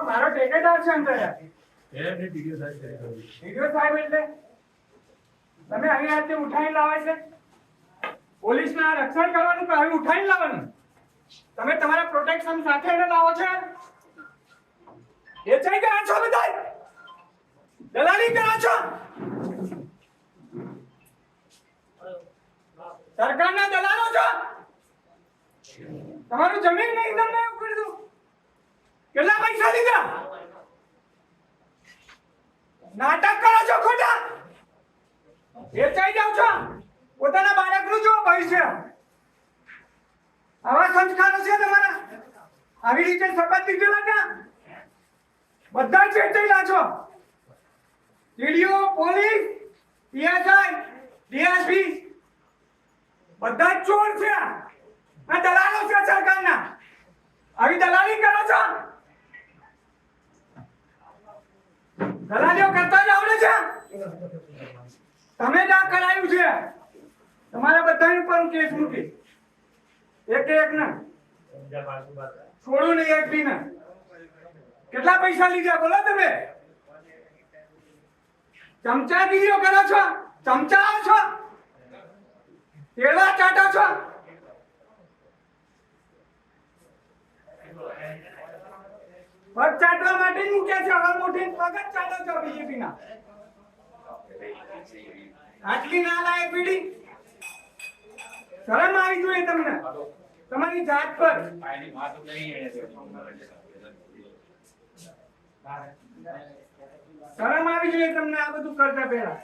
મારો ટેકેદાર છે અંદર વિડિયો સાહેબ એટલે તમે અહીં આતે ઉઠાઈ લાવે છે પોલીસના રક્ષણ કરવાનું કે અહીં ઉઠાઈ લાવવાનું તમે તમારા પ્રોટેક્શન સાથે એને લાવો છો એ ચાઈ ગયા છો બધા દલાલી કરો છો સરકારના દલાલો છો તમારું જમીન નહીં તમને એવું કરી દઉં કેટલા પૈસા લીધા નાટક કરો છો ખોટા વેચાઈ જાવ છો પોતાના બાળકનું જો ભવિષ્ય આવા સંસ્કારો છે તમારા આવી રીતે શપથ લીધેલા ક્યાં બધા જ વેચાયેલા છો ડીડીઓ પોલીસ પીએસઆઈ ડીએસપી બધા જ ચોર છે આ દલાલો છે સરકારના આવી દલાલી કરો છો દલાલીઓ કરતા જ આવડે છે તમે જ આ કરાયું છે તમારા બધાની ઉપર હું કેસ મૂકી એક ના છોડું નહીં એક બી ના કેટલા પૈસા લીધા બોલો તમે ચમચાગીરીઓ કરો છો ચમચાઓ છો કેળા ચાટો છો પગ ચાટવા માટે મૂક્યા છે હવે મોટી પગ જ ચાટો છો બીજેપી ના આટલી ના લાયક પીડી શરમ આવી જોઈએ તમને તમારી જાત પર શરમ આવી જોઈએ તમને આ બધું કરતા પહેલા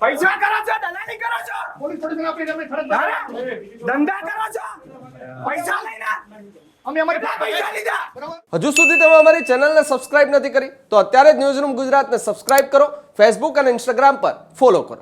પૈસા કરો છો દલાલી કરો છો ધંધા કરો છો પૈસા લઈને અમે અમારી પૈસા લીધા હજુ સુધી તમે અમારી ચેનલને સબસ્ક્રાઇબ નથી કરી તો અત્યારે જ ન્યૂઝરૂમ ગુજરાતને સબસ્ક્રાઇબ કરો, ફેસબુક અને ઇન્સ્ટાગ્રામ પર ફોલો કરો.